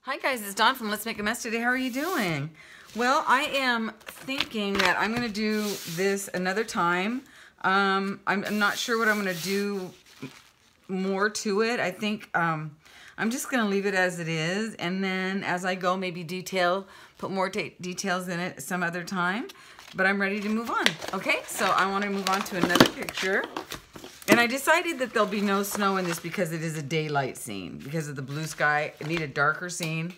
Hi guys, it's Dawn from Let's Make a Mess today. How are you doing? Well, I am thinking that I'm going to do this another time. I'm not sure what I'm going to do more to it. I think I'm just going to leave it as it is, and then as I go, maybe put more details in it some other time. But I'm ready to move on. Okay, so I want to move on to another picture. And I decided that there'll be no snow in this because it is a daylight scene. Because of the blue sky, I need a darker scene.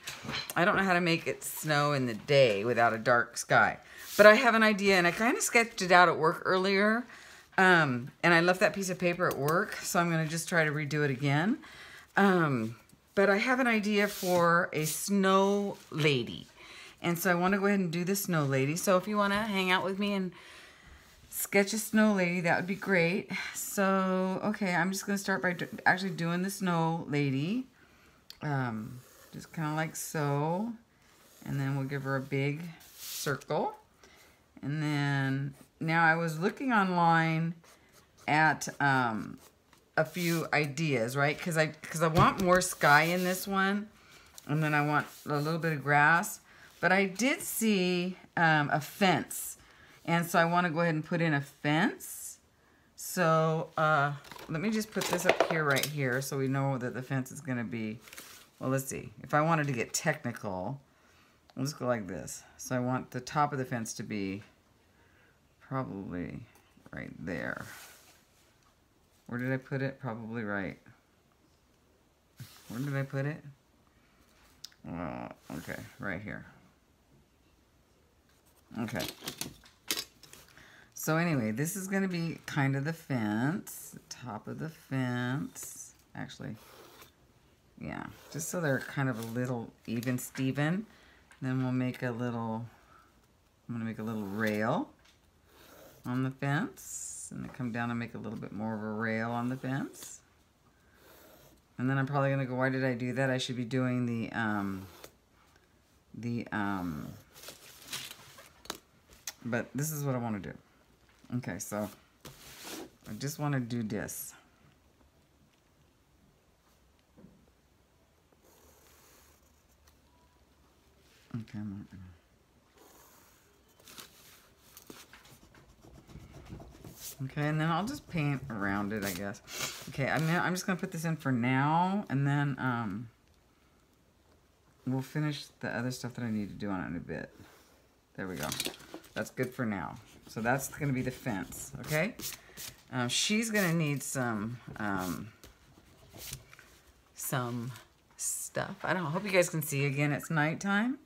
I don't know how to make it snow in the day without a dark sky. But I have an idea, and I kind of sketched it out at work earlier. And I left that piece of paper at work, so I'm going to just try to redo it again. But I have an idea for a snow lady. And so I want to go ahead and do the snow lady. So if you want to hang out with me and sketch a snow lady, that would be great. So, okay, I'm just going to start by actually doing the snow lady. Just kind of like so. And then we'll give her a big circle. And then, now I was looking online at a few ideas, right? Because I want more sky in this one. And then I want a little bit of grass. But I did see a fence. And so I want to go ahead and put in a fence. So let me just put this up here, right here, so we know that the fence is going to be, well, let's see. If I wanted to get technical, I'll just go like this. So I want the top of the fence to be probably right there. Where did I put it? Probably right. Where did I put it? Okay, right here. Okay. So anyway, this is going to be kind of the fence, the top of the fence. Actually, yeah, just so they're kind of a little even Steven. Then we'll make a little, I'm going to make a little rail on the fence. And then come down and make a little bit more of a rail on the fence. And then I'm probably going to go, why did I do that? I should be doing but this is what I want to do. Okay, so I just want to do this. Okay, okay, and then I'll just paint around it, I guess. Okay, I'm just gonna put this in for now, and then we'll finish the other stuff that I need to do on it in a bit. There we go. That's good for now. So that's going to be the fence, okay? She's going to need some stuff. I don't know. I hope you guys can see again. It's nighttime.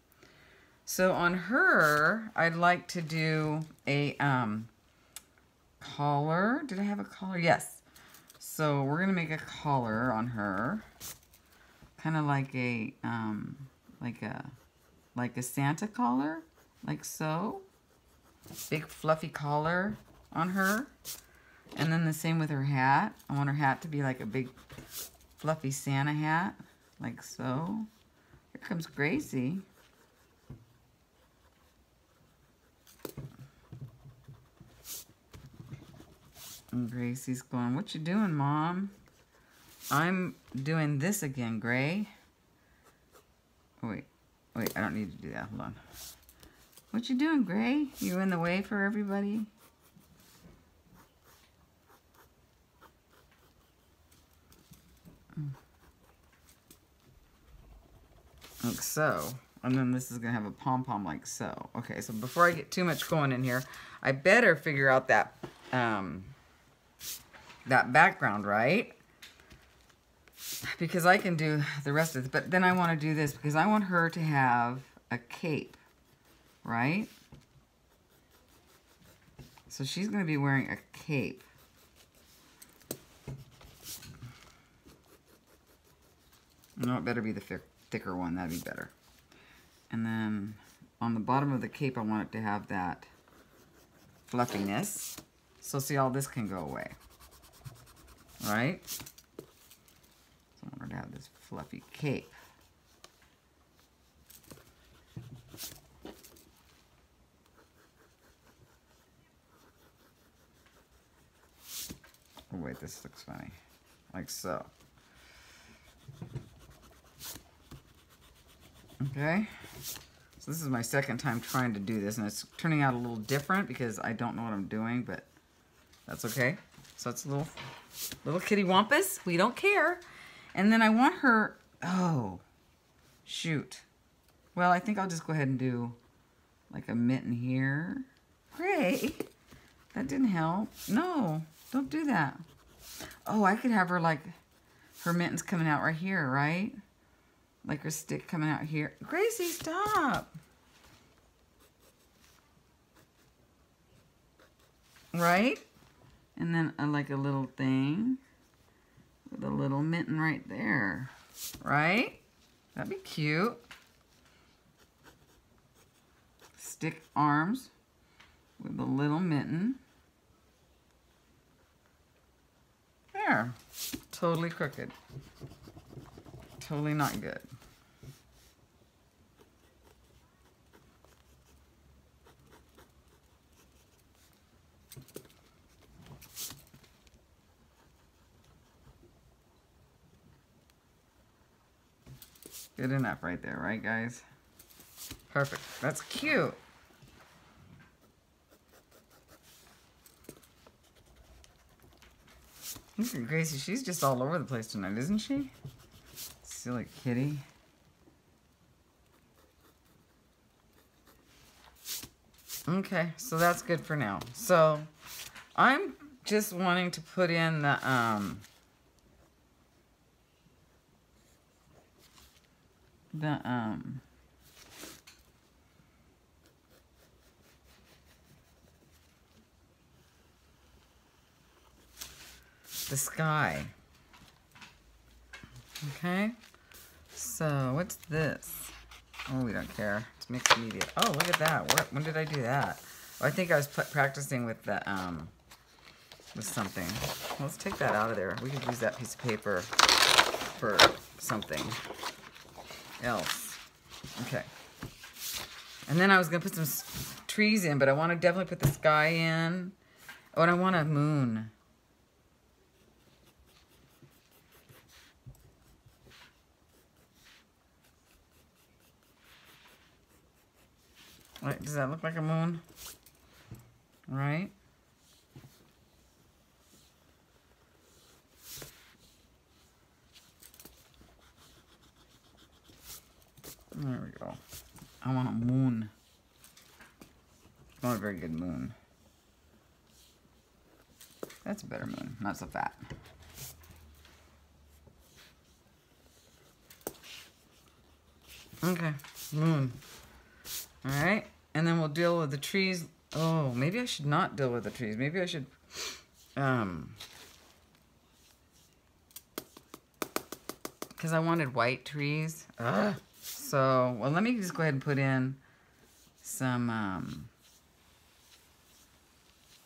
So on her, I'd like to do a collar. Did I have a collar? Yes. So we're going to make a collar on her. Kind of like a Santa collar, like so. Big fluffy collar on her. And then the same with her hat. I want her hat to be like a big fluffy Santa hat, like so. Here comes Gracie. And Gracie's going, what you doing, Mom? I'm doing this again, Gray. Oh, wait, I don't need to do that. Hold on. What you doing, Gray? You in the way for everybody? Like so. And then this is going to have a pom-pom like so. Okay, so before I get too much going in here, I better figure out that, that background, right? Because I can do the rest of it. But then I want to do this because I want her to have a cape. Right? So she's going to be wearing a cape. No, it better be the thicker one. That'd be better. And then on the bottom of the cape, I want it to have that fluffiness. So see, all this can go away. Right? So I want her to have this fluffy cape. Oh, wait, this looks funny. Like so. Okay. So this is my second time trying to do this, and it's turning out a little different because I don't know what I'm doing, but that's okay. So it's a little kitty wampus. We don't care. And then I want her, oh, shoot. Well, I think I'll just go ahead and do like a mitten here. Gray, that didn't help. No, don't do that. Oh, I could have her like, her mittens coming out right here, right? Like her stick coming out here. Gracie, stop. Right? And then like a little thing with a little mitten right there. Right? That'd be cute. Stick arms with a little mitten. There. Totally crooked. Totally not good. Good enough right there, right guys? Perfect. That's cute. Look at Gracie. She's just all over the place tonight, isn't she? Silly kitty. Okay, so that's good for now. So I'm just wanting to put in the sky. Okay, so what's this? Oh, we don't care. It's mixed media. Oh, look at that. When did I do that? Oh, I think I was practicing with the with something. Let's take that out of there. We could use that piece of paper for something else. Okay. And then I was gonna put some trees in, but I want to definitely put the sky in. Oh, and I want a moon. Right, does that look like a moon? Right? There we go. I want a moon. Not a very good moon. That's a better moon. Not so fat. Okay, moon. Alright, and then we'll deal with the trees. Oh, maybe I should not deal with the trees. Maybe I should, because I wanted white trees. Ugh. So, well, let me just go ahead and put in some,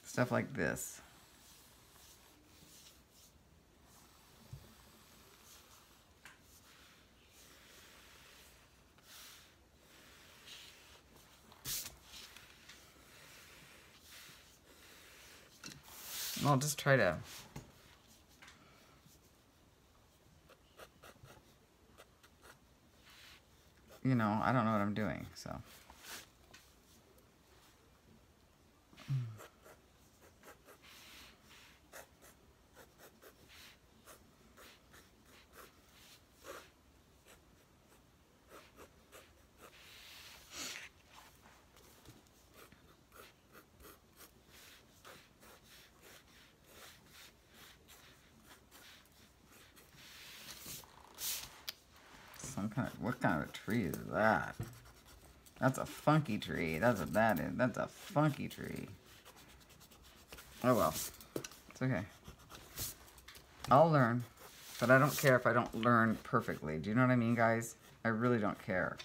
stuff like this. I'll just try to, you know, I don't know what I'm doing, so. What kind of a tree is that? That's a funky tree. That's what that is. That's a funky tree. Oh well. It's okay. I'll learn. But I don't care if I don't learn perfectly. Do you know what I mean, guys? I really don't care.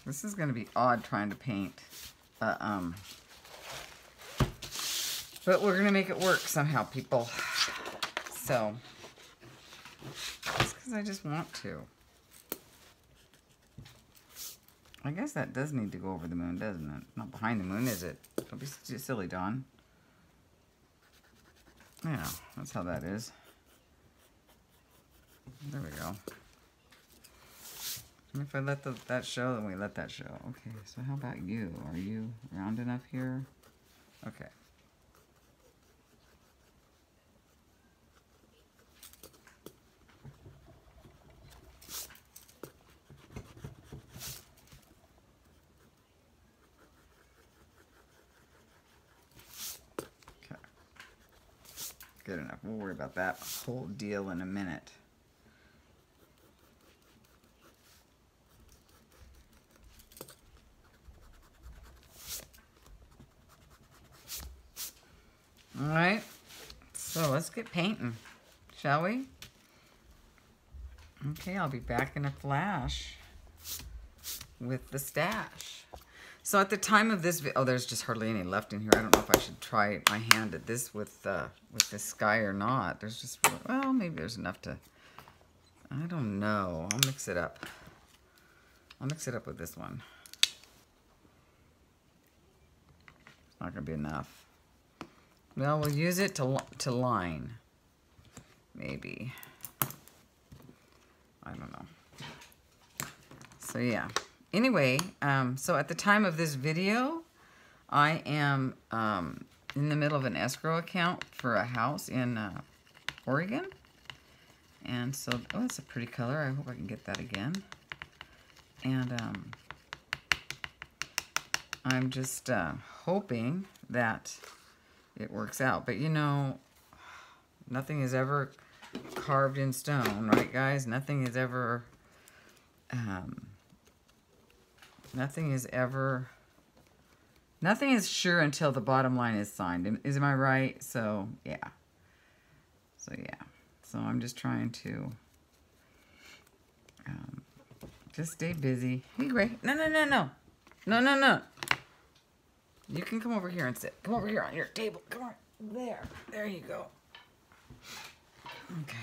This is going to be odd trying to paint a But we're going to make it work somehow, people. So, just because I just want to. I guess that does need to go over the moon, doesn't it? Not behind the moon, is it? Don't be silly, Dawn. Yeah, that's how that is. There we go. And if I let that show, then we let that show. Okay, so how about you? Are you round enough here? Okay. Okay. Good enough. We'll worry about that whole deal in a minute. All right, so let's get painting, shall we? Okay, I'll be back in a flash with the stash. So at the time of this, oh, there's just hardly any left in here. I don't know if I should try my hand at this with this sky or not. There's just, well, maybe there's enough to, I don't know. I'll mix it up. I'll mix it up with this one. It's not gonna be enough. Well, we'll use it to line, maybe. I don't know. So yeah. Anyway, so at the time of this video, I am in the middle of an escrow account for a house in Oregon. And so, oh, that's a pretty color. I hope I can get that again. And I'm just hoping that it works out. But you know, nothing is ever carved in stone, right, guys? Nothing is ever, nothing is sure until the bottom line is signed. Am I right? So, yeah. So, yeah. So, I'm just trying to just stay busy. Hey, Gray. No, no, no, no. No, no, no. You can come over here and sit. Come over here on your table. Come on. There. There you go. Okay.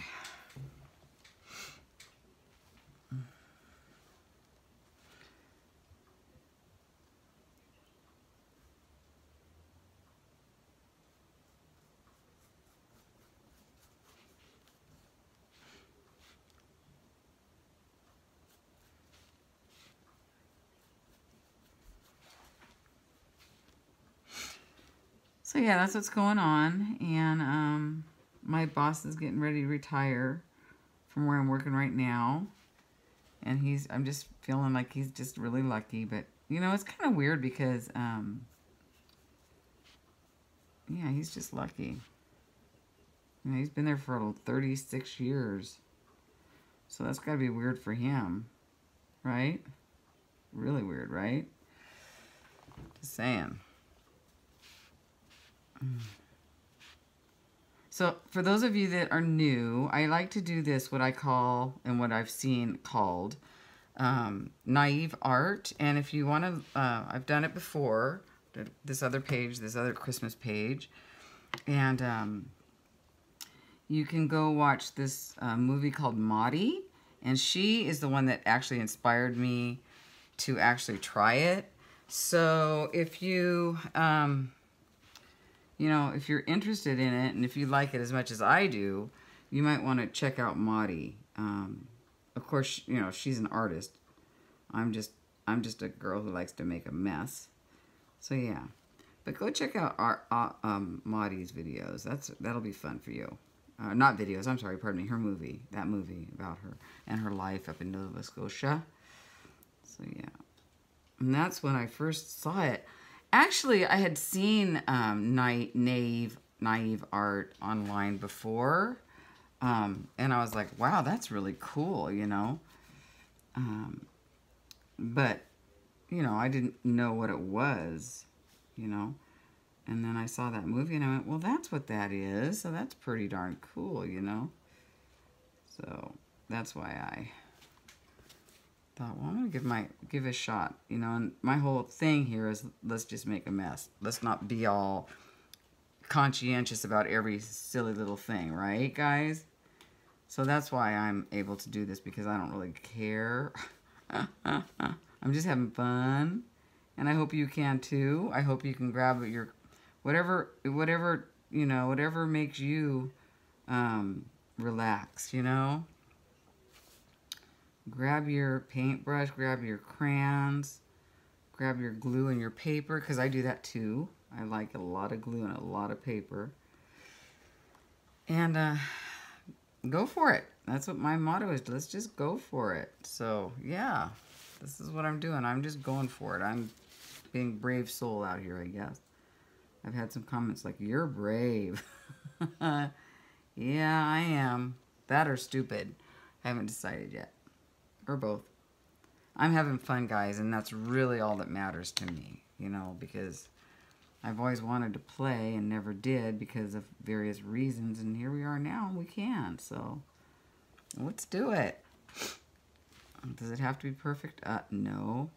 So yeah, that's what's going on, and my boss is getting ready to retire from where I'm working right now, and I'm just feeling like he's just really lucky. But you know, it's kind of weird because yeah, he's just lucky. You know, he's been there for 36 years, so that's got to be weird for him, right? Really weird, right? Just saying. So for those of you that are new, I like to do this, what I call, and what I've seen called, naive art. And if you want to, I've done it before, this other page, this other Christmas page. And you can go watch this movie called Maudie. And she is the one that actually inspired me to actually try it. So if you... you know, if you're interested in it and if you like it as much as I do, you might want to check out Maudie. Of course, you know, she's an artist. I'm just a girl who likes to make a mess. So yeah, but go check out Maudie's videos. That'll be fun for you. Not videos. I'm sorry. Pardon me. Her movie. That movie about her and her life up in Nova Scotia. So yeah, and that's when I first saw it. Actually, I had seen naive art online before, and I was like, wow, that's really cool, you know. But, you know, I didn't know what it was, you know. And then I saw that movie, and I went, well, that's what that is, so that's pretty darn cool, you know. So that's why I thought, well, I'm gonna give it a shot, you know. And my whole thing here is, let's just make a mess. Let's not be all conscientious about every silly little thing, right, guys? So that's why I'm able to do this, because I don't really care. I'm just having fun, and I hope you can too. I hope you can grab your whatever you know, whatever makes you relax, you know. Grab your paintbrush, grab your crayons, grab your glue and your paper, because I do that too. I like a lot of glue and a lot of paper. And go for it. That's what my motto is. Let's just go for it. So, yeah, this is what I'm doing. I'm just going for it. I'm being a brave soul out here, I guess. I've had some comments like, you're brave. Yeah, I am. That or stupid. I haven't decided yet. Or both. I'm having fun, guys, and that's really all that matters to me, you know, because I've always wanted to play and never did because of various reasons, and here we are now, and we can, so let's do it. Does it have to be perfect? No.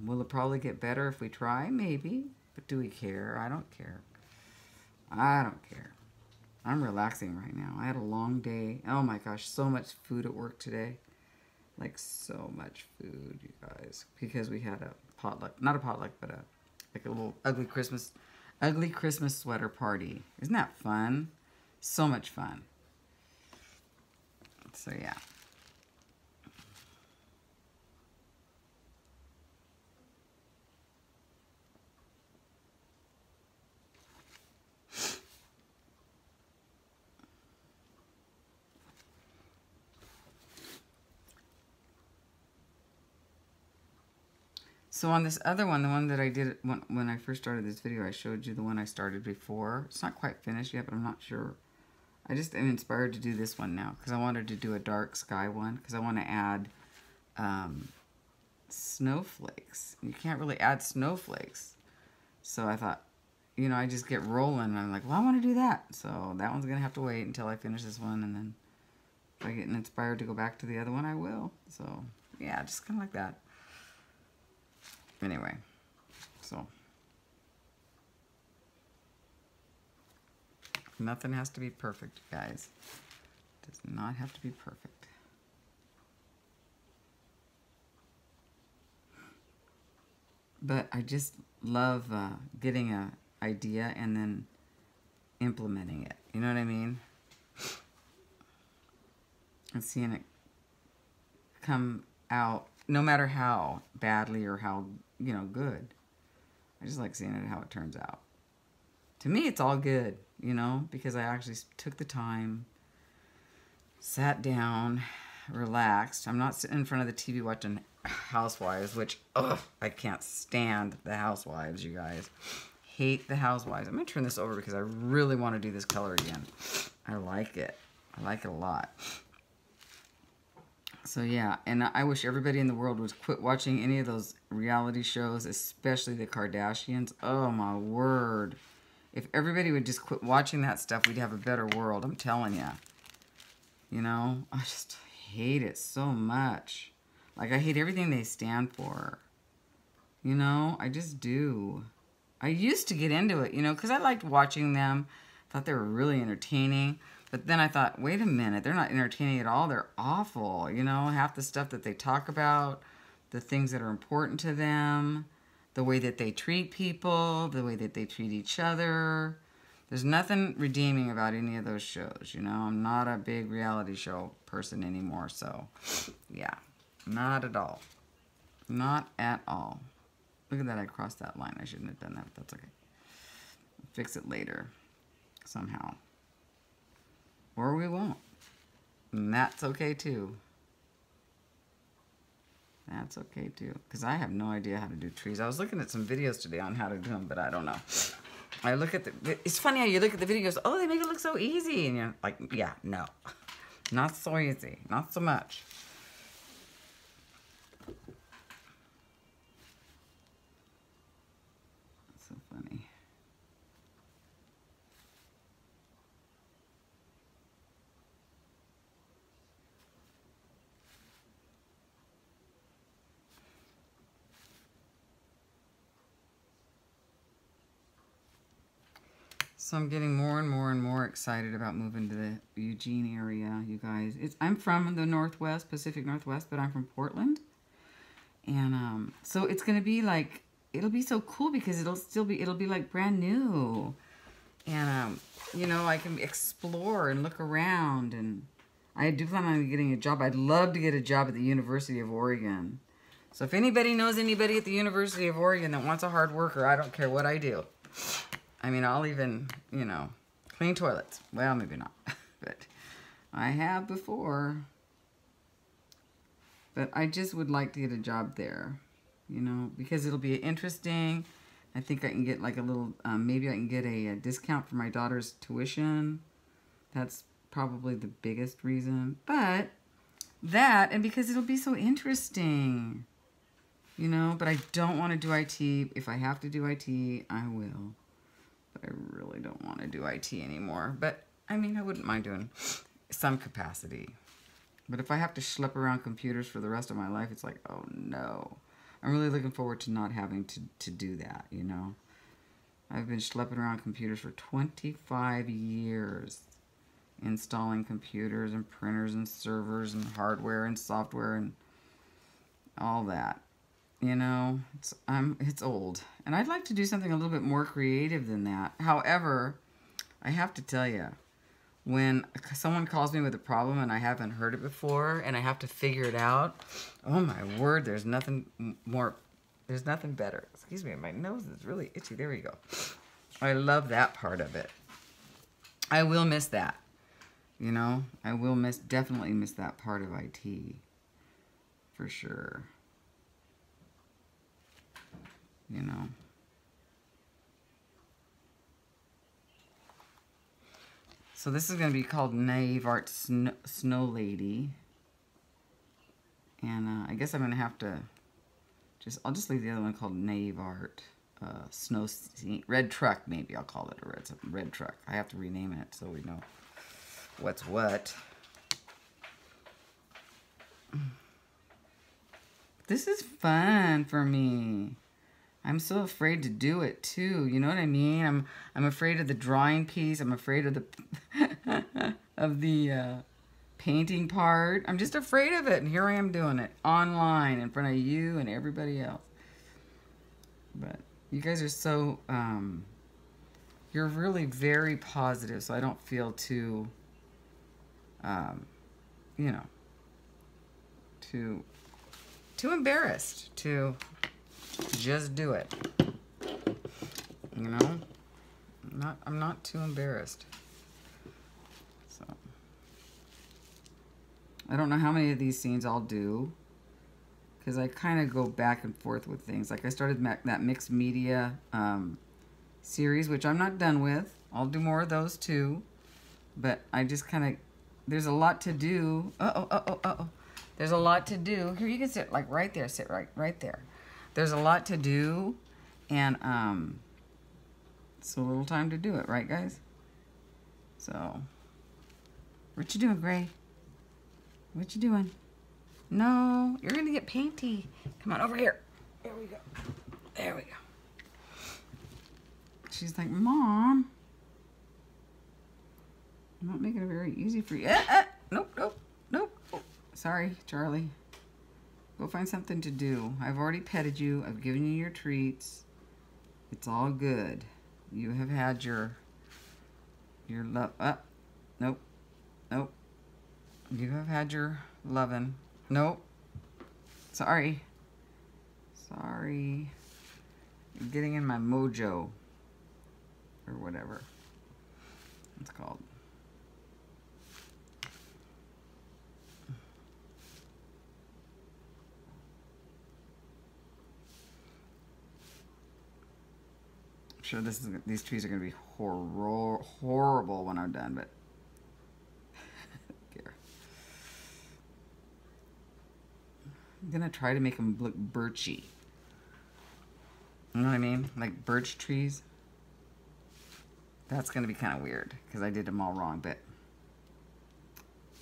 Will it probably get better if we try? Maybe. But do we care? I don't care. I don't care. I'm relaxing right now. I had a long day. Oh my gosh, so much food at work today. Like so much food, you guys. Because we had a potluck. Not a potluck, but like a little ugly Christmas sweater party. Isn't that fun? So much fun. So yeah. So on this other one, the one that I did when I first started this video, I showed you the one I started before. It's not quite finished yet, but I'm not sure. I just am inspired to do this one now because I wanted to do a dark sky one because I want to add snowflakes. You can't really add snowflakes. So I thought, you know, I just get rolling and I'm like, well, I want to do that. So that one's going to have to wait until I finish this one, and then if I get inspired to go back to the other one, I will. So yeah, just kind of like that. Anyway, so nothing has to be perfect, guys. It does not have to be perfect. But I just love getting an idea and then implementing it. You know what I mean? And seeing it come out, no matter how badly or how, you know, good. I just like seeing it, how it turns out. To me, it's all good, you know, because I actually took the time, sat down, relaxed. I'm not sitting in front of the TV watching Housewives, which, ugh, I can't stand the Housewives, you guys. Hate the Housewives. I'm going to turn this over because I really want to do this color again. I like it. I like it a lot. So yeah, and I wish everybody in the world would quit watching any of those reality shows, especially the Kardashians. Oh my word. If everybody would just quit watching that stuff, we'd have a better world, I'm telling you. You know, I just hate it so much. Like, I hate everything they stand for. You know, I just do. I used to get into it, you know, because I liked watching them. Thought they were really entertaining. But then I thought, wait a minute, they're not entertaining at all. They're awful. You know, half the stuff that they talk about, the things that are important to them, the way that they treat people, the way that they treat each other. There's nothing redeeming about any of those shows, you know. I'm not a big reality show person anymore, so yeah, not at all. Not at all. Look at that, I crossed that line. I shouldn't have done that, but that's okay. Fix it later, somehow. Or we won't. And that's okay too. That's okay too. Because I have no idea how to do trees. I was looking at some videos today on how to do them, but I don't know. I look at it's funny how you look at the videos, oh, they make it look so easy. And you're like, yeah, no. Not so easy. Not so much. That's so funny. So I'm getting more and more and more excited about moving to the Eugene area, you guys. I'm from the Northwest, Pacific Northwest, but I'm from Portland. And so it's going to be like, it'll be so cool because it'll be like brand new. And, you know, I can explore and look around. And I do plan on getting a job. I'd love to get a job at the University of Oregon. So if anybody knows anybody at the University of Oregon that wants a hard worker, I don't care what I do. I mean, I'll even, you know, clean toilets. Well, maybe not, but I have before. But I just would like to get a job there, you know, because it'll be interesting. I think I can get like a little, maybe I can get a discount for my daughter's tuition. That's probably the biggest reason. But that, and because it'll be so interesting, you know, but I don't want to do IT. If I have to do IT, I will. But I really don't want to do IT anymore. But, I mean, I wouldn't mind doing some capacity. But if I have to schlep around computers for the rest of my life, it's like, oh, no. I'm really looking forward to not having to do that, you know. I've been schlepping around computers for 25 years. Installing computers and printers and servers and hardware and software and all that. You know, it's old. And I'd like to do something a little bit more creative than that. However, I have to tell you, when someone calls me with a problem and I haven't heard it before and I have to figure it out, oh my word, there's nothing better. Excuse me, my nose is really itchy. There we go. I love that part of it. I will miss that. You know, I will definitely miss that part of IT. For sure. You know. So this is going to be called Naive Art Snow Lady. And I guess I'm going to have to I'll just leave the other one called Naive Art Snow Scene. Red Truck, maybe I'll call it a red truck. I have to rename it so we know what's what. This is fun for me. I'm so afraid to do it too. You know what I mean? I'm afraid of the drawing piece. I'm afraid of the of the painting part. I'm just afraid of it, and here I am doing it online in front of you and everybody else. But you guys are so you're really very positive, so I don't feel too you know, too embarrassed to just do it. You know, I'm not too embarrassed. So I don't know how many of these scenes I'll do, because I kind of go back and forth with things. Like I started that mixed media series, which I'm not done with. I'll do more of those too, but I just kind of, there's a lot to do. There's a lot to do. Here, you can sit like right there. Sit right there. There's a lot to do, and it's a little time to do it, right, guys? So, what you doing, Gray? What you doing? No, you're gonna get painty. Come on over here. There we go. There we go. She's like, Mom, I'm not making it very easy for you. Nope. Oh, sorry, Charlie. Go find something to do. I've already petted you. I've given you your treats. It's all good. You have had your love. Nope. You have had your loving. Nope. Sorry. You're getting in my mojo. Or whatever it's called. I'm sure these trees are going to be horrible when I'm done, but here. I'm going to try to make them look birchy. You know what I mean? Like birch trees. That's going to be kind of weird because I did them all wrong, but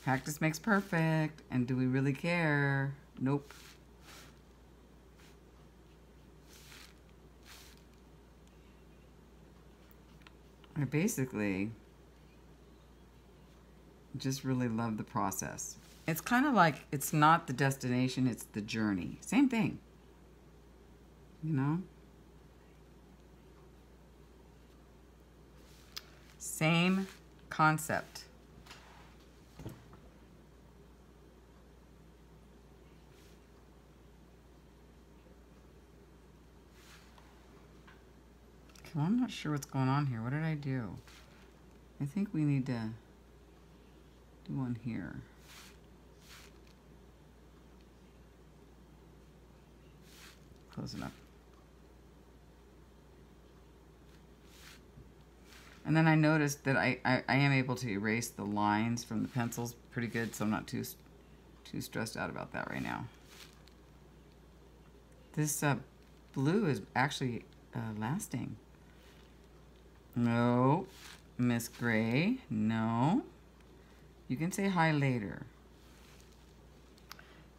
practice makes perfect. And do we really care? Nope. I basically just really love the process. It's kind of like it's not the destination, it's the journey. Same thing, you know? Same concept. Okay, well, I'm not sure what's going on here. What did I do? I think we need to do one here. Close enough. And then I noticed that I am able to erase the lines from the pencils pretty good, so I'm not too stressed out about that right now. This blue is actually lasting. No, Miss Gray, no. You can say hi later.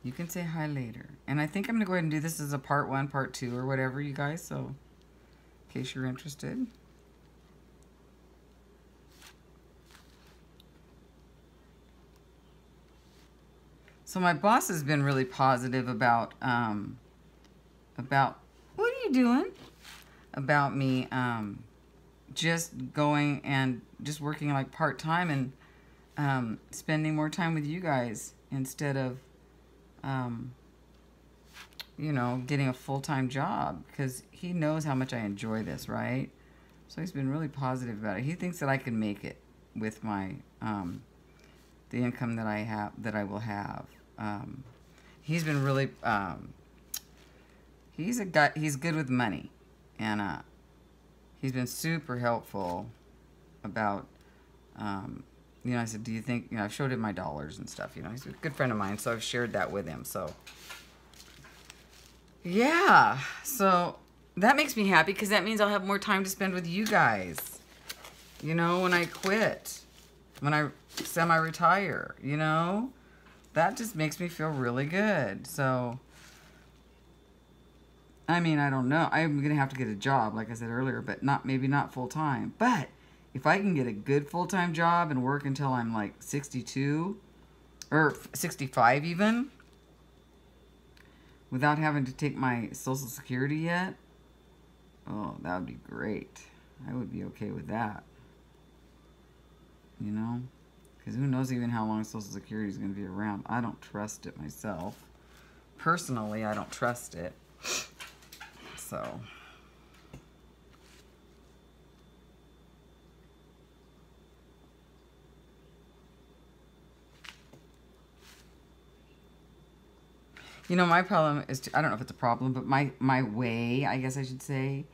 You can say hi later. And I think I'm gonna go ahead and do this as a part 1, part 2, or whatever, you guys, so in case you're interested. So my boss has been really positive about what are you doing? About me just going and just working like part-time and spending more time with you guys instead of you know, getting a full-time job, because he knows how much I enjoy this, right? So he's been really positive about it. He thinks that I can make it with my the income that I will have. He's been really he's good with money, and he's been super helpful about you know, I said, do you think, you know, I've showed him my dollars and stuff, you know, he's a good friend of mine, so I've shared that with him. So yeah, so that makes me happy, because that means I'll have more time to spend with you guys, you know, when I quit, when I semi-retire, you know, that just makes me feel really good. So I mean, I don't know, I'm gonna have to get a job, like I said earlier, but maybe not full-time. But if I can get a good full-time job and work until I'm like 62 or 65 even, without having to take my Social Security yet, oh, that would be great. I would be okay with that. You know? Because who knows even how long Social Security is going to be around. I don't trust it myself. Personally, I don't trust it. So you know, my problem is, I don't know if it's a problem, but my way, I guess I should say,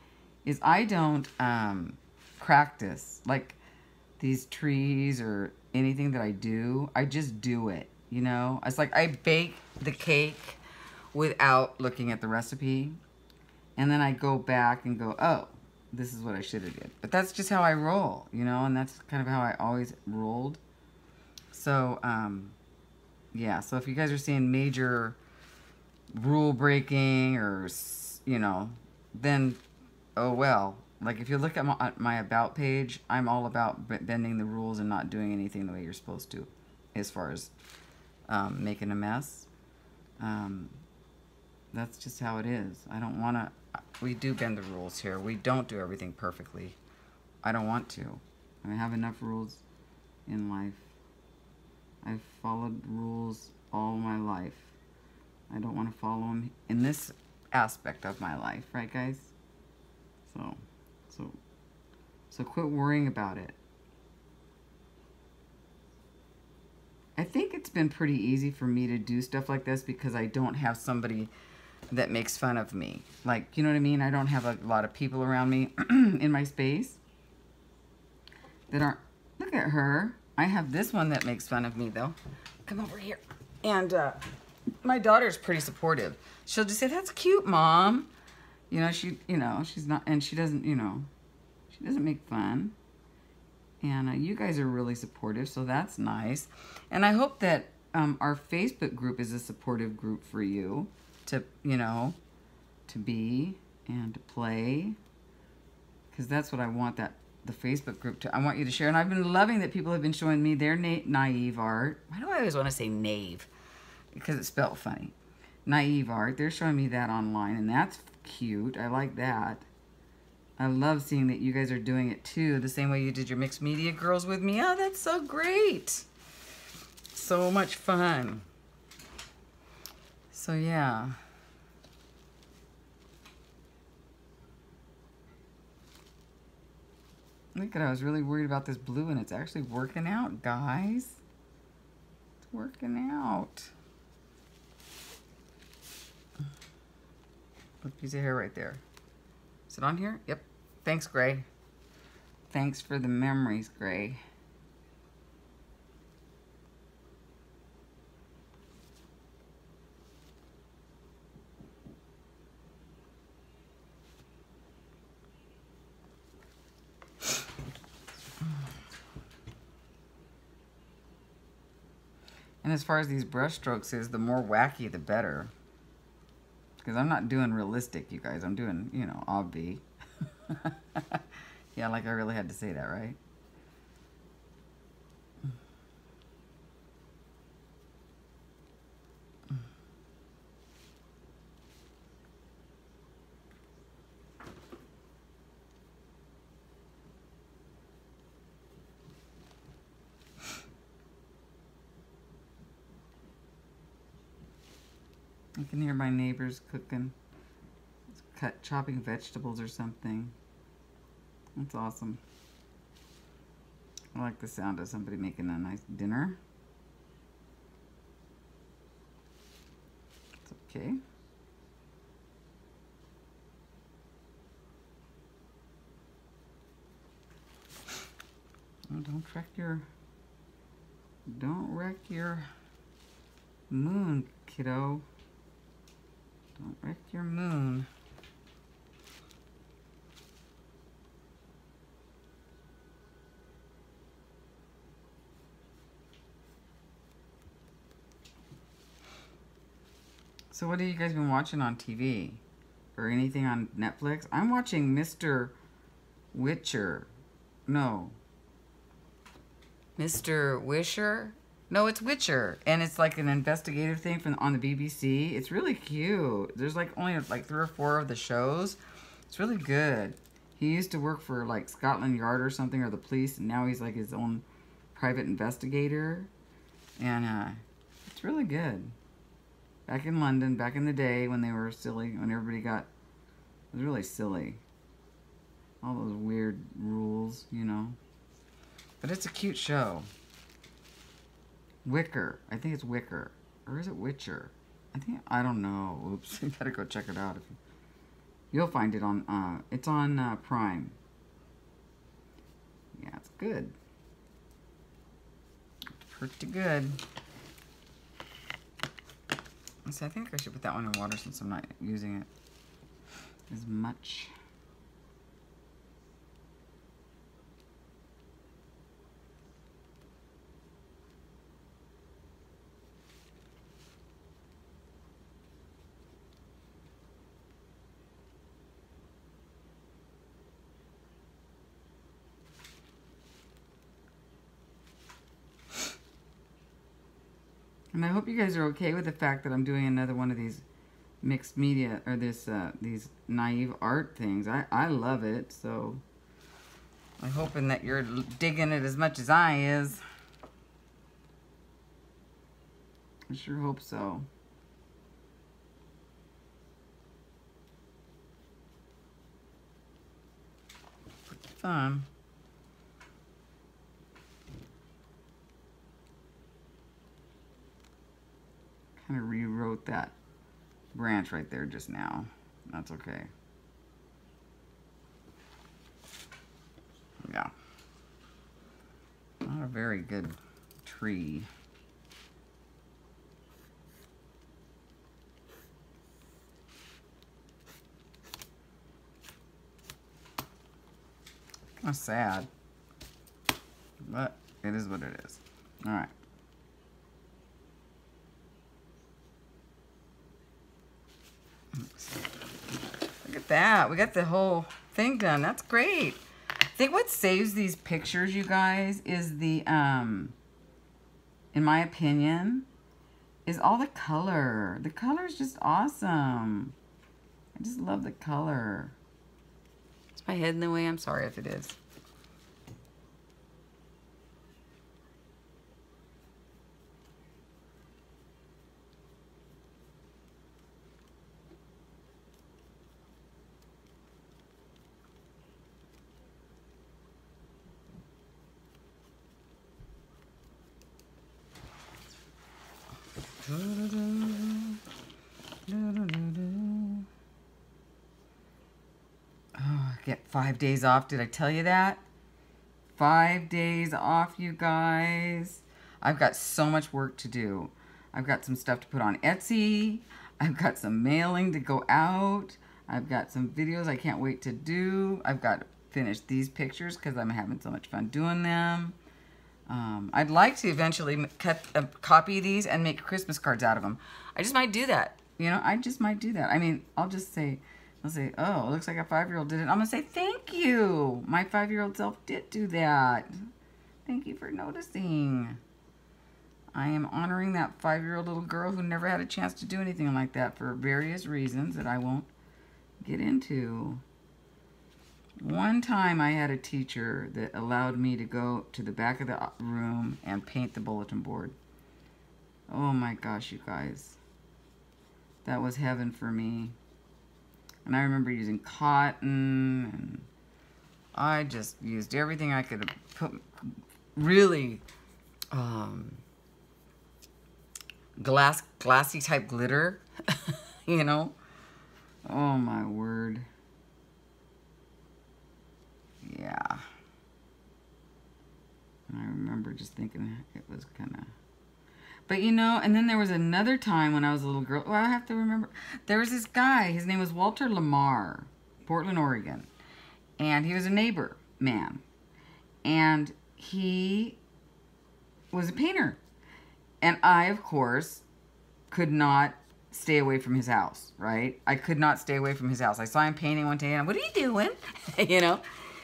is I don't practice, like, these trees or anything that I do. I just do it, you know? It's like I bake the cake without looking at the recipe, and then I go back and go, oh, this is what I should have did. But that's just how I roll, you know? And that's kind of how I always rolled. So, yeah, so if you guys are seeing major rule breaking or, you know, then oh well. Like, if you look at my about page, I'm all about bending the rules and not doing anything the way you're supposed to, as far as making a mess. That's just how it is. I don't want to. We do bend the rules here. We don't do everything perfectly. I don't want to. I have enough rules in life. I've followed rules all my life. I don't want to follow them in this aspect of my life, right, guys? So quit worrying about it. I think it's been pretty easy for me to do stuff like this because I don't have somebody that makes fun of me. Like, you know what I mean? I don't have a lot of people around me in my space that aren't. Look at her. I have this one that makes fun of me, though. Come over here. And my daughter's pretty supportive. She'll just say, "That's cute, Mom." You know, she's not, and she doesn't, you know, she doesn't make fun. And you guys are really supportive, so that's nice. And I hope that our Facebook group is a supportive group for you to, you know, to be and to play. Because that's what I want, that the Facebook group too. I want you to share. And I've been loving that people have been showing me their naive art. Why do I always want to say naive? Because it's spelled funny. Naive art. They're showing me that online, and that's cute. I like that. I love seeing that you guys are doing it too, the same way you did your mixed media girls with me. Oh, that's so great. So much fun. So yeah. Look at it, I was really worried about this blue, and it's actually working out, guys. It's working out. Put a piece of hair right there. Is it on here? Yep. Thanks, Gray. Thanks for the memories, Gray. And as far as these brush strokes is, the more wacky, the better. Because I'm not doing realistic, you guys. I'm doing, you know, obvi. Yeah, like I really had to say that, right? I can hear my neighbors cooking, chopping vegetables or something. That's awesome. I like the sound of somebody making a nice dinner. It's okay. Oh, don't wreck your moon, kiddo. Don't wreck your moon. So what have you guys been watching on TV? Or anything on Netflix? I'm watching Mr. Witcher. No. Mr. Wisher? No, it's Witcher. And it's like an investigative thing on the BBC. It's really cute. There's like only like 3 or 4 of the shows. It's really good. He used to work for like Scotland Yard or something, or the police, and now he's like his own private investigator. And it's really good. Back in London, back in the day when they were silly, when everybody got, it was really silly. All those weird rules, you know. But it's a cute show. Wicker. I think it's Wicker. Or is it Witcher? I don't know. Oops. You gotta go check it out. You'll find it on, it's on Prime. Yeah, it's good. It's pretty good. So I think I should put that one in water since I'm not using it as much. And I hope you guys are okay with the fact that I'm doing another one of these mixed media, or these naive art things. I love it, so I'm hoping that you're digging it as much as I is. I sure hope so. Pretty fun. Kind of rewrote that branch right there just now. That's okay. Yeah. Not a very good tree. Kind of sad. But it is what it is. All right. Look at that. We got the whole thing done. That's great. think what saves these pictures, you guys, is the, in my opinion, is all the color. The color is just awesome. I just love the color. Is my head in the way? I'm sorry if it is. Oh, I get 5 days off. Did I tell you that? 5 days off, you guys. I've got so much work to do. I've got some stuff to put on Etsy. I've got some mailing to go out. I've got some videos I can't wait to do. I've got to finish these pictures because I'm having so much fun doing them. I'd like to eventually copy these and make Christmas cards out of them. I just might do that. You know, I just might do that. I mean, I'll say, oh, it looks like a 5-year-old did it. I'm going to say, thank you. My 5-year-old self did do that. Thank you for noticing. I am honoring that 5-year-old little girl who never had a chance to do anything like that for various reasons that I won't get into. One time I had a teacher that allowed me to go to the back of the room and paint the bulletin board. Oh my gosh, you guys. That was heaven for me. And I remember using cotton, and I just used everything I could put, really glassy type glitter, you know. Oh my word. Yeah. And I remember just thinking it was kind of... But, you know, and then there was another time when I was a little girl. Well, I have to remember. There was this guy. His name was Walter Lamar, Portland, Oregon. And he was a neighbor man. And he was a painter. And I, of course, could not stay away from his house, right? I could not stay away from his house. I saw him painting one day, and I'm, what are you doing? You know?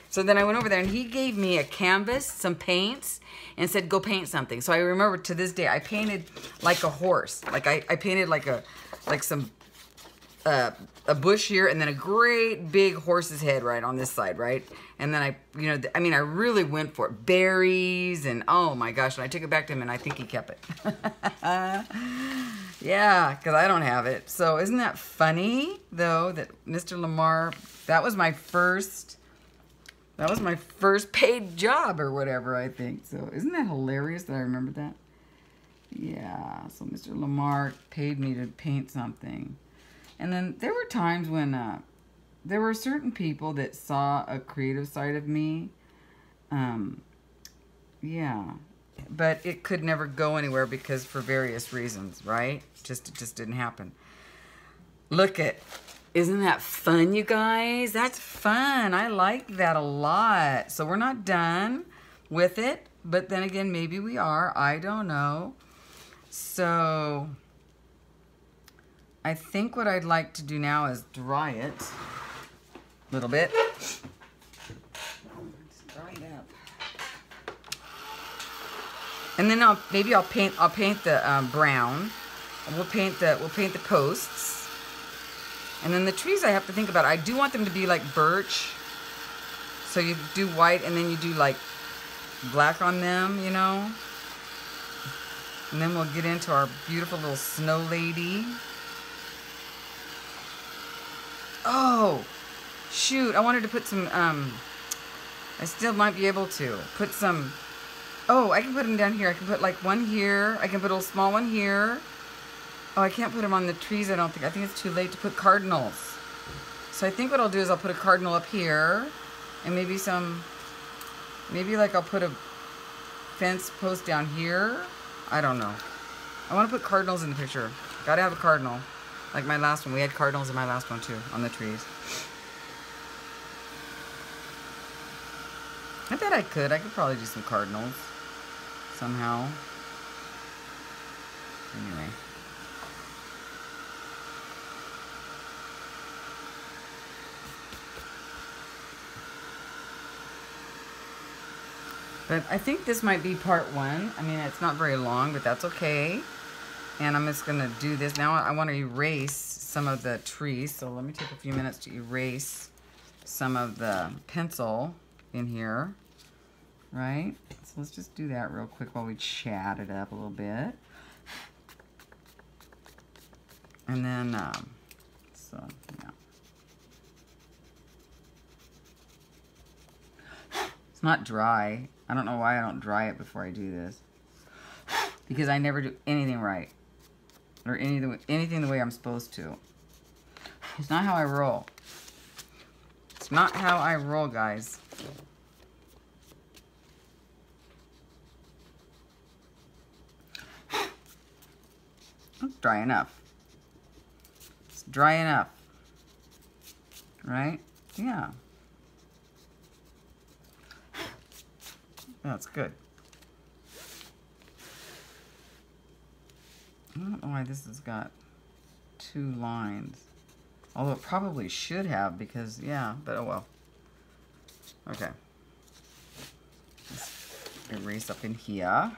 So then I went over there, and he gave me a canvas, some paints, and said, go paint something. So I remember to this day, I painted like a horse. Like I painted like a bush here, and then a great big horse's head right on this side, right? And then I mean, I really went for it. Berries, and oh my gosh, and I took it back to him, and I think he kept it. Yeah, because I don't have it. So isn't that funny, though, that Mr. Lamar, that was my first paid job or whatever, I think. So isn't that hilarious that I remembered that? Yeah, so Mr. Lamar paid me to paint something. And then there were times when there were certain people that saw a creative side of me. Yeah, but it could never go anywhere because for various reasons, right? It just didn't happen. Look at... Isn't that fun, you guys? That's fun. I like that a lot. So we're not done with it, but then again, maybe we are. I don't know. So I think what I'd like to do now is dry it a little bit. Let's dry it up. And then maybe I'll paint the brown. We'll paint the posts. And then the trees I have to think about. I do want them to be like birch. So you do white and then you do like black on them, you know. And then we'll get into our beautiful little snow lady. Oh, shoot. I wanted to put some, I still might be able to put some, oh, I can put them down here. I can put like one here. I can put a little small one here. Oh, I can't put them on the trees, I don't think. I think it's too late to put cardinals. So I think what I'll do is I'll put a cardinal up here. And maybe like I'll put a fence post down here. I don't know. I want to put cardinals in the picture. Gotta have a cardinal. Like my last one. We had cardinals in my last one too, on the trees. I bet I could. I could probably do some cardinals. Somehow. Anyway. But I think this might be part one. I mean, it's not very long, but that's okay. And I'm just gonna do this. Now I wanna erase some of the trees. So let me take a few minutes to erase some of the pencil in here, right? So let's just do that real quick while we chat it up a little bit. And then, so, yeah. It's not dry. I don't know why I don't dry it before I do this. Because I never do anything right. Or anything the way I'm supposed to. It's not how I roll. It's not how I roll, guys. It's dry enough. It's dry enough. Right? Yeah. That's good. I don't know why this has got 2 lines. Although it probably should have because, yeah, but oh well. Okay. Let's erase up in here.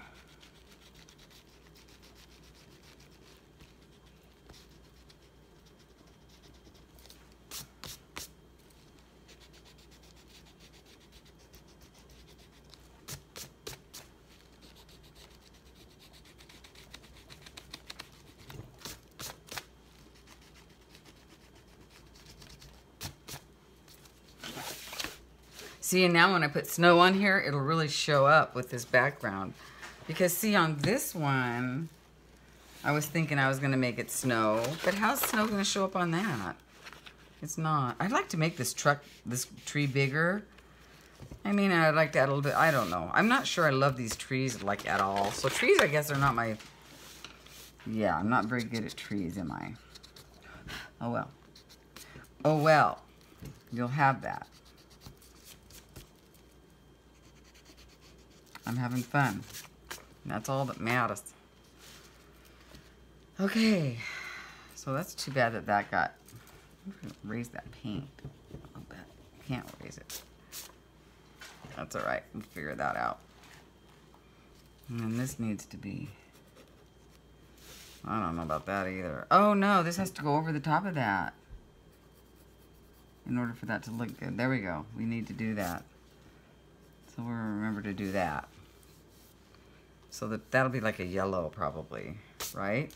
See, and now when I put snow on here, it'll really show up with this background. Because see, on this one, I was thinking I was going to make it snow. But how's snow going to show up on that? It's not. I'd like to make this tree bigger. I mean, I'd like to add a little bit. I don't know. I'm not sure I love these trees, like, at all. So trees, I guess, are not my... Yeah, I'm not very good at trees, am I? Oh, well. Oh, well. You'll have that. I'm having fun. And that's all that matters. Okay. So that's too bad that that got... I'm going to raise that paint a little bit. Can't raise it. That's all right. We'll figure that out. And then this needs to be... I don't know about that either. Oh, no. This has to go over the top of that. In order for that to look good. There we go. We need to do that. So we'll remember to do that. So that'll be like a yellow probably, right?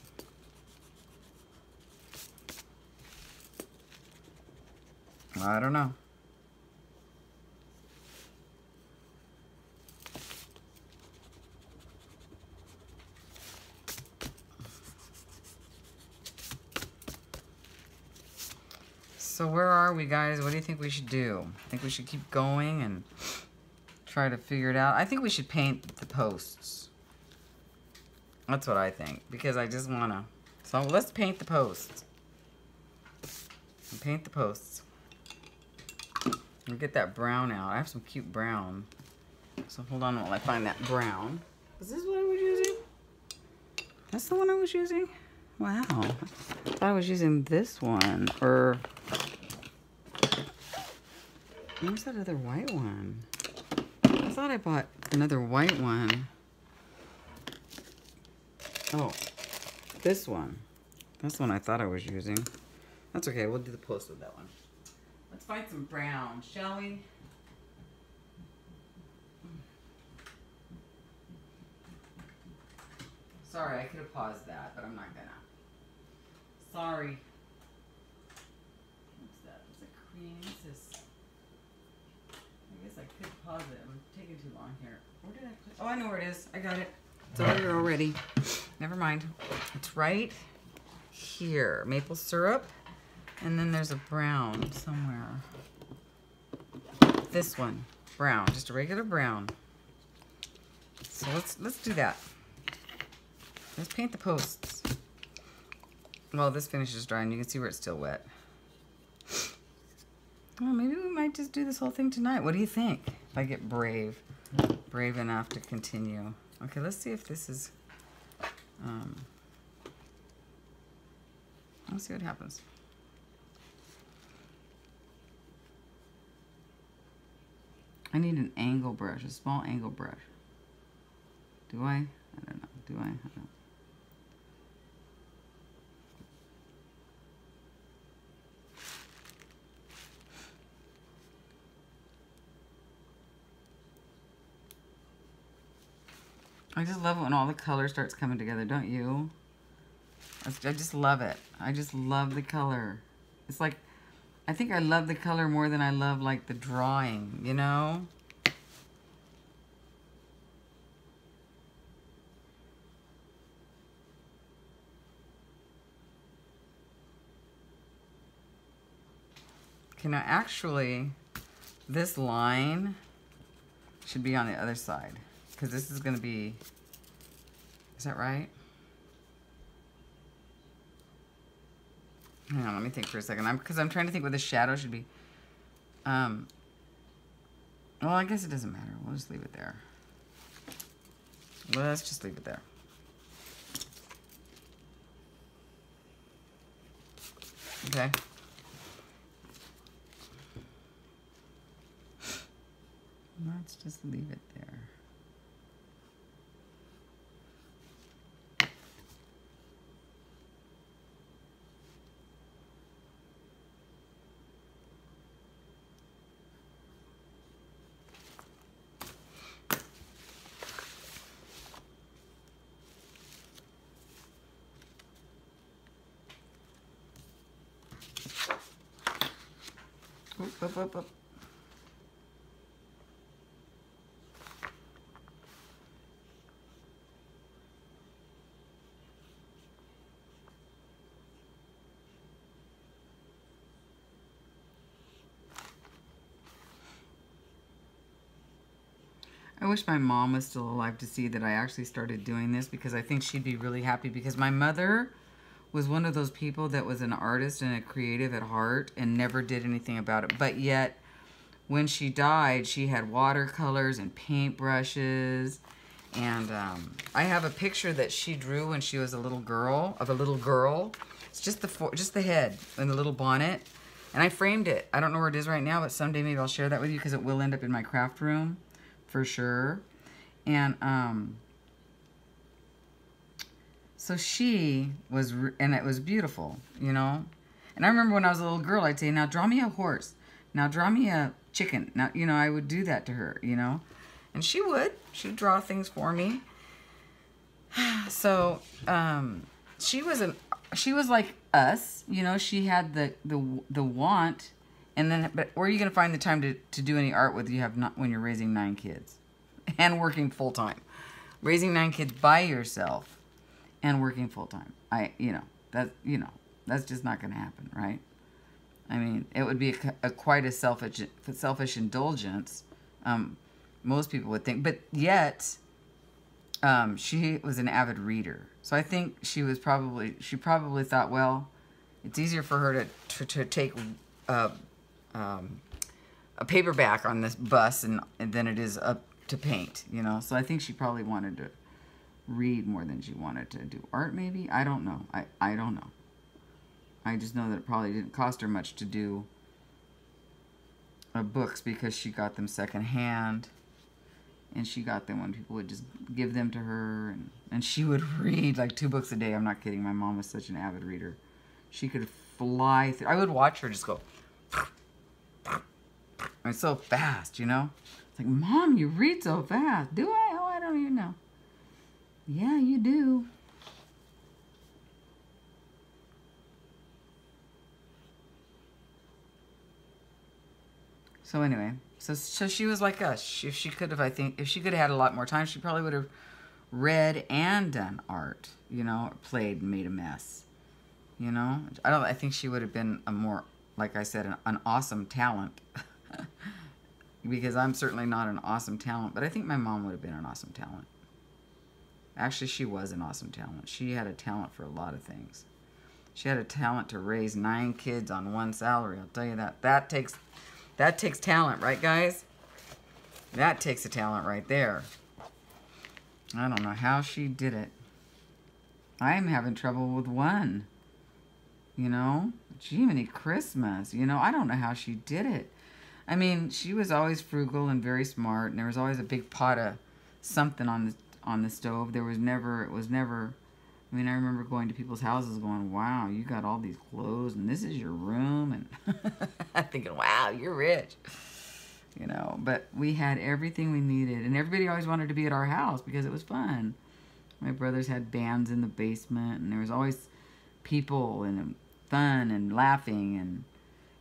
I don't know. So where are we, guys? What do you think we should do? I think we should keep going and try to figure it out. I think we should paint the posts. That's what I think, because I just want to. So let's paint the posts. Paint the posts. And get that brown out. I have some cute brown. So hold on while I find that brown. Is this what I was using? That's the one I was using? Wow. I thought I was using this one. Or... Where's that other white one? I thought I bought another white one. Oh, this one. That's the one I thought I was using. That's okay. We'll do the post with that one. Let's find some brown, shall we? Sorry, I could have paused that, but I'm not gonna. Sorry. What's that? It's a cream. What's this? I guess I could pause it. I'm taking too long here. Where did I put it? Oh, I know where it is. I got it. It's over here already. Never mind. It's right here. Maple syrup. And then there's a brown somewhere. This one. Brown. Just a regular brown. So let's do that. Let's paint the posts. Well, this finishes drying. You can see where it's still wet. Well, maybe we might just do this whole thing tonight. What do you think? If I get brave enough to continue. Okay, let's see if this is, let's see what happens. I need an angle brush, a small angle brush. Do I? I don't know. Do I? I don't know. I just love it when all the color starts coming together, don't you? I just love it. I just love the color. It's like, I think I love the color more than I love like the drawing, you know? Okay, now actually, this line should be on the other side. Because this is going to be, is that right? Hang on, let me think for a second. Because I'm trying to think what the shadow should be. Well, I guess it doesn't matter. We'll just leave it there. Let's just leave it there. Okay. Let's just leave it there. Oop, oop, oop. I wish my mom was still alive to see that I actually started doing this, because I think she'd be really happy, because my mother was one of those people that was an artist and a creative at heart and never did anything about it. But yet, when she died, she had watercolors and paintbrushes. And I have a picture that she drew when she was a little girl, of a little girl. It's just the head and the little bonnet. And I framed it. I don't know where it is right now, but someday maybe I'll share that with you, because it will end up in my craft room for sure. And so she was, and it was beautiful, you know. And I remember when I was a little girl, I'd say, now draw me a horse. Now draw me a chicken. Now, you know, I would do that to her, you know. And she would. She'd draw things for me. So she was like us, you know. She had the want, and then, but where are you going to find the time to do any art with when you're raising 9 kids and working full time? Raising 9 kids by yourself and working full time. That's just not going to happen, right? I mean, it would be quite a selfish indulgence. Most people would think, but yet, she was an avid reader. So I think she probably thought, well, it's easier for her to take a paperback on this bus than it is up to paint, you know. So I think she probably wanted to read more than she wanted to do art, maybe. I don't know. I don't know. I just know that it probably didn't cost her much to do books, because she got them secondhand, and she got them when people would just give them to her, and she would read like 2 books a day. I'm not kidding. My mom was such an avid reader. She could fly through. I would watch her just go, and so fast, you know. It's like, Mom, you read so fast. Do I? Oh, I don't even know. Yeah, you do. So anyway, so she was like us. If she could have had a lot more time, she probably would have read and done art, you know, or played and made a mess, you know. I think she would have been a more, like I said, an awesome talent. Because I'm certainly not an awesome talent, but I think my mom would have been an awesome talent. Actually, she was an awesome talent. She had a talent for a lot of things. She had a talent to raise 9 kids on one salary. I'll tell you that. That takes talent, right, guys? That takes a talent right there. I don't know how she did it. I'm having trouble with one. You know? Jiminy Christmas. You know, I don't know how she did it. I mean, she was always frugal and very smart, and there was always a big pot of something on the stove. It was never. I mean, I remember going to people's houses going, wow, you got all these clothes and this is your room. And I'm thinking, wow, you're rich. You know, but we had everything we needed. And everybody always wanted to be at our house because it was fun. My brothers had bands in the basement. And there was always people and fun and laughing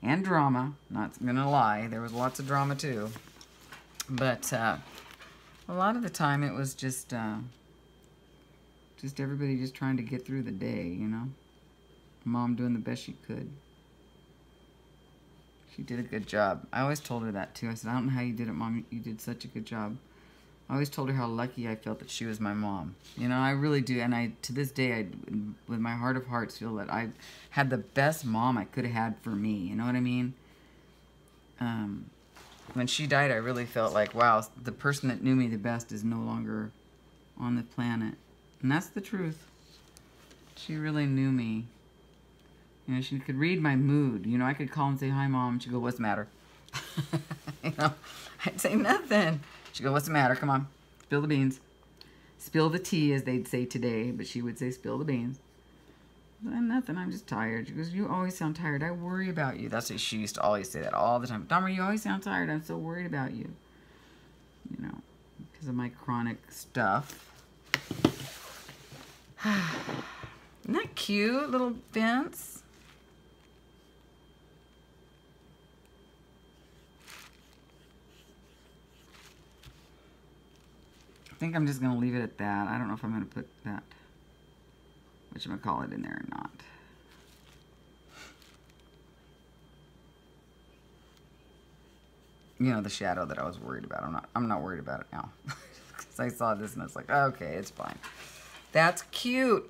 and drama. Not going to lie. There was lots of drama too. But a lot of the time it was just everybody just trying to get through the day, you know. Mom doing the best she could. She did a good job. I always told her that too. I said, I don't know how you did it, Mom. You did such a good job. I always told her how lucky I felt that she was my mom. You know, I really do. And I, to this day, I, with my heart of hearts, feel that I had the best mom I could have had for me. You know what I mean? When she died, I really felt like, wow, the person that knew me the best is no longer on the planet. And that's the truth. She really knew me. You know, she could read my mood. You know, I could call and say, hi, Mom. She'd go, what's the matter? You know, I'd say nothing. She'd go, what's the matter? Come on. Spill the beans. Spill the tea, as they'd say today. But she would say, spill the beans. Nothing. I'm just tired. She goes, you always sound tired. I worry about you. That's what she used to always say that all the time. Dahmer, you always sound tired. I'm so worried about you. You know, because of my chronic stuff. Isn't that cute, little fence? I think I'm just going to leave it at that. I don't know if I'm going to put that, whatchamacallit, in there or not. You know, the shadow that I was worried about. I'm not worried about it now. Because I saw this and I was like, okay, it's fine. That's cute.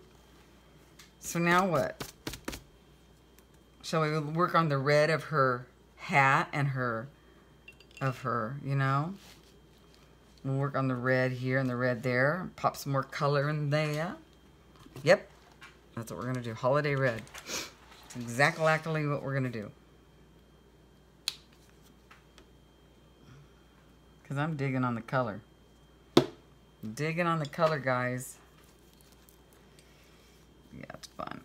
So now what? Shall we work on the red of her hat and you know? We'll work on the red here and the red there. Pop some more color in there. Yep. That's what we're going to do. Holiday red. It's exactly what we're going to do. Because I'm digging on the color. Digging on the color, guys. Yeah, it's fun.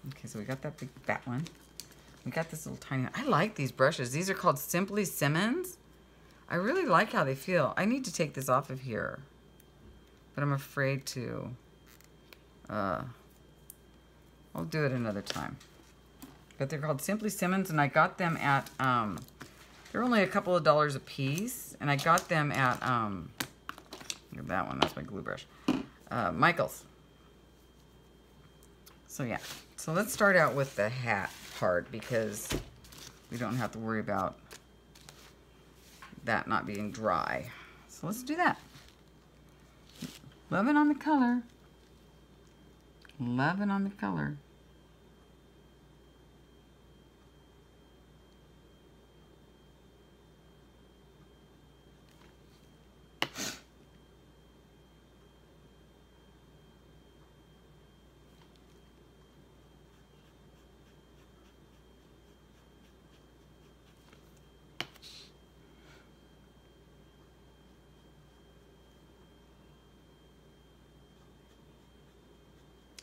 Okay, so we got that big fat one. We got this little tiny one. I like these brushes. These are called Simply Simmons. I really like how they feel. I need to take this off of here. But I'm afraid to. I'll do it another time. But they're called Simply Simmons, and I got them at, they're only a couple of dollars a piece. And I got them at, look at that one. That's my glue brush. Michael's. So yeah, so let's start out with the hat part because we don't have to worry about that not being dry. So let's do that. Loving on the color. Loving on the color.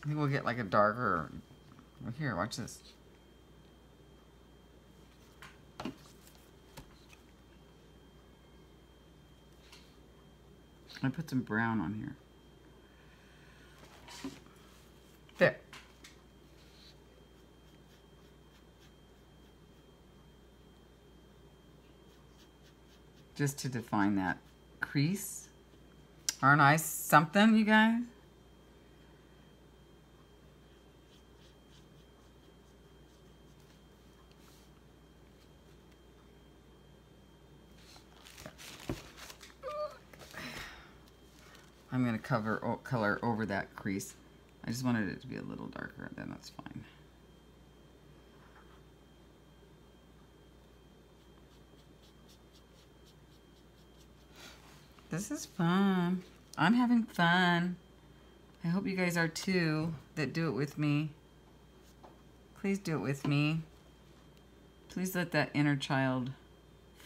I think we'll get like a darker, here, watch this. I put some brown on here. There. Just to define that crease. Aren't I something, you guys? I'm going to color over that crease. I just wanted it to be a little darker, then that's fine. This is fun. I'm having fun. I hope you guys are too, that do it with me. Please do it with me. Please let that inner child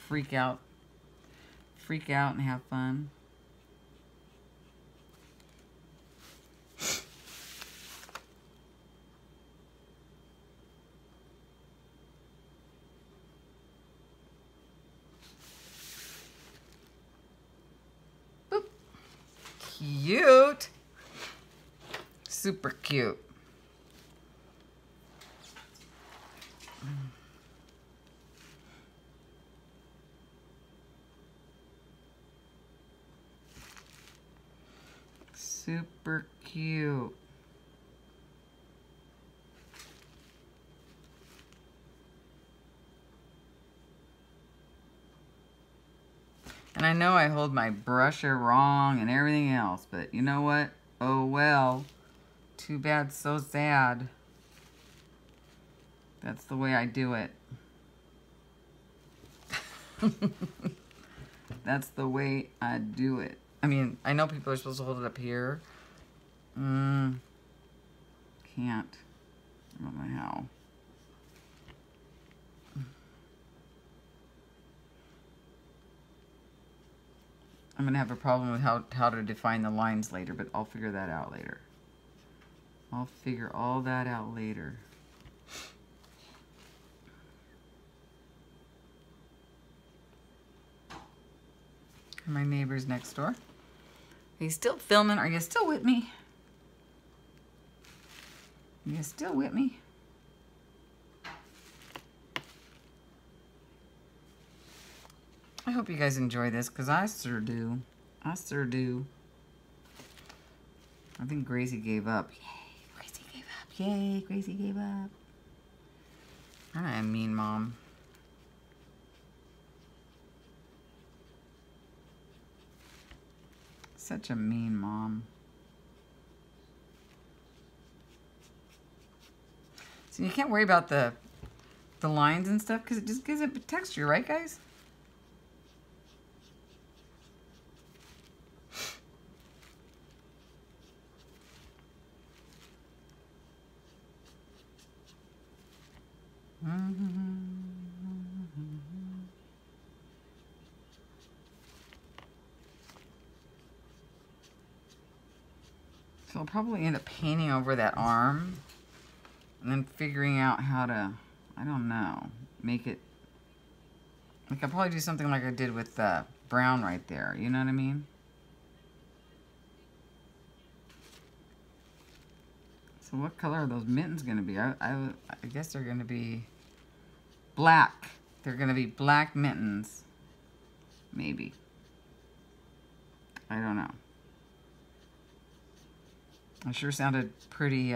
freak out and have fun. Boop. Cute. Super cute. Super cute. And I know I hold my brusher wrong and everything else, but you know what? Oh well. Too bad, so sad. That's the way I do it. That's the way I do it. I mean, I know people are supposed to hold it up here. Can't. I don't know how. I'm going to have a problem with how to define the lines later, but I'll figure that out later. I'll figure all that out later. My neighbor's next door. Are you still filming? Are you still with me? Are you still with me? I hope you guys enjoy this, because I sure do. I sure do. I think Gracie gave up. Yay, Gracie gave up. Yay, Gracie gave up. I am a mean mom. Such a mean mom. So you can't worry about the lines and stuff because it just gives it texture, right, guys? So I'll probably end up painting over that arm and then figuring out how to, I don't know, make it, like I'll probably do something like I did with the brown right there, you know what I mean? So what color are those mittens going to be? I guess they're going to be black. They're going to be black mittens. Maybe. I don't know. I sure sounded pretty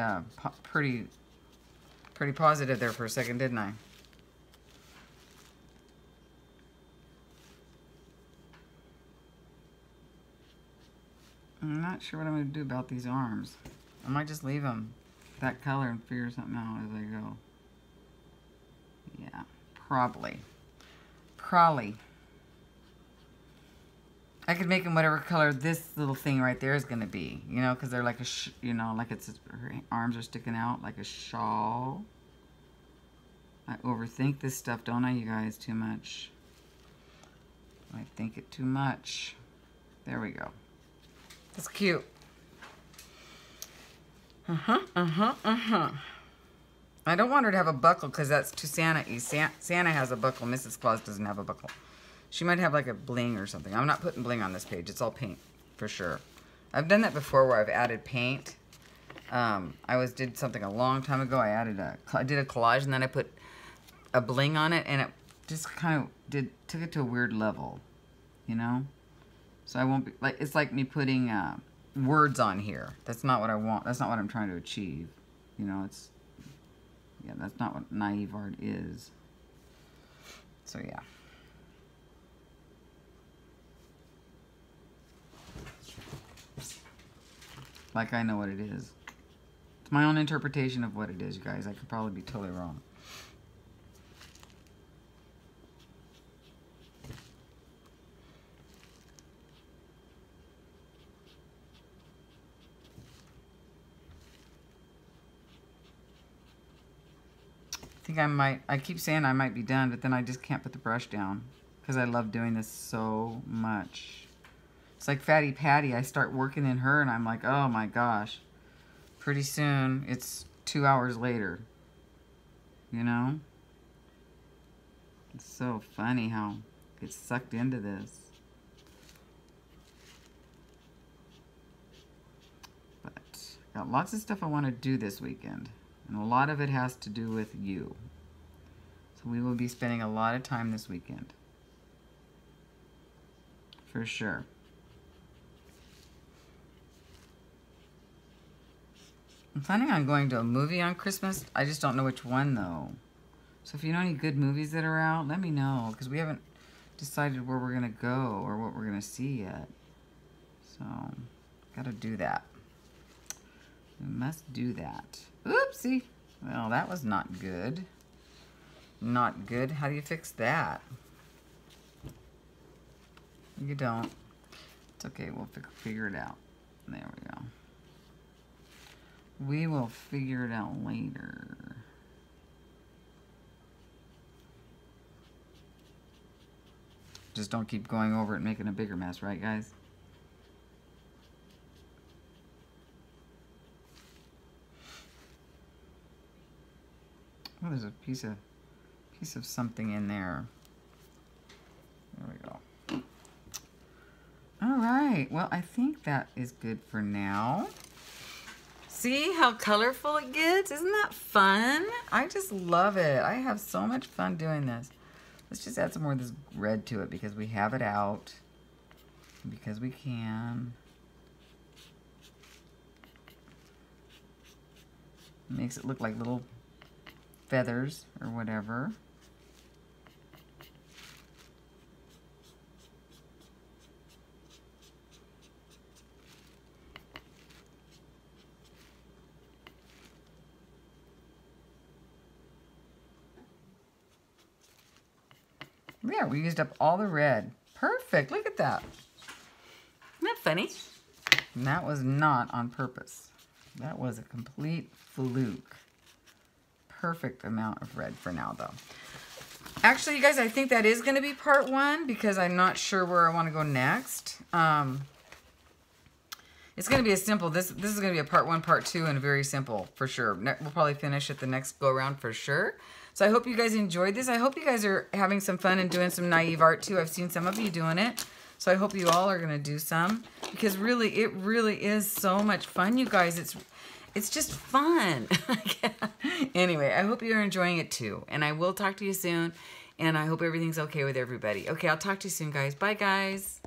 positive there for a second, didn't I? I'm not sure what I'm going to do about these arms. I might just leave them that color and figure something out as I go. Yeah, probably. I could make them whatever color this little thing right there is going to be, you know, because they're like you know, like it's, her arms are sticking out like a shawl. I overthink this stuff, don't I, you guys, too much? I think it too much. There we go. That's cute. I don't want her to have a buckle because that's too Santa-y. Santa has a buckle. Mrs. Claus doesn't have a buckle. She might have like a bling or something. I'm not putting bling on this page. It's all paint for sure. I've done that before where I've added paint. I did something a long time ago. I did a collage and then I put a bling on it and it just kind of took it to a weird level, you know? So I won't be, like, it's like me putting words on here. That's not what I want. That's not what I'm trying to achieve. You know, yeah, that's not what naive art is. So yeah. Like I know what it is. It's my own interpretation of what it is, you guys. I could probably be totally wrong. I think I keep saying I might be done, but then I just can't put the brush down because I love doing this so much. It's like Fatty Patty. I start working in her and I'm like, oh my gosh. Pretty soon, it's 2 hours later. You know? It's so funny how I get sucked into this. But I got lots of stuff I want to do this weekend. And a lot of it has to do with you. So we will be spending a lot of time this weekend. For sure. I'm planning on going to a movie on Christmas. I just don't know which one, though. So if you know any good movies that are out, let me know. Because we haven't decided where we're going to go or what we're going to see yet. So, got to do that. We must do that. Oopsie. Well, that was not good. Not good. How do you fix that? You don't. It's okay. We'll figure it out. There we go. We will figure it out later. Just don't keep going over it and making a bigger mess, right, guys? Oh, there's a piece of something in there. There we go. All right. Well, I think that is good for now. See how colorful it gets? Isn't that fun? I just love it. I have so much fun doing this. Let's just add some more of this red to it because we have it out. Because we can. Makes it look like little feathers or whatever. There, we used up all the red. Perfect, look at that. Isn't that funny? And that was not on purpose. That was a complete fluke. Perfect amount of red for now, though. Actually, you guys, I think that is going to be part 1 because I'm not sure where I want to go next. It's going to be a simple, this is going to be a part 1, part 2, and very simple for sure. We'll probably finish it the next go around for sure. So I hope you guys enjoyed this. I hope you guys are having some fun and doing some naive art too. I've seen some of you doing it. So I hope you all are going to do some because really, it really is so much fun, you guys. It's just fun. Anyway, I hope you're enjoying it too. And I will talk to you soon. And I hope everything's okay with everybody. Okay, I'll talk to you soon, guys. Bye, guys.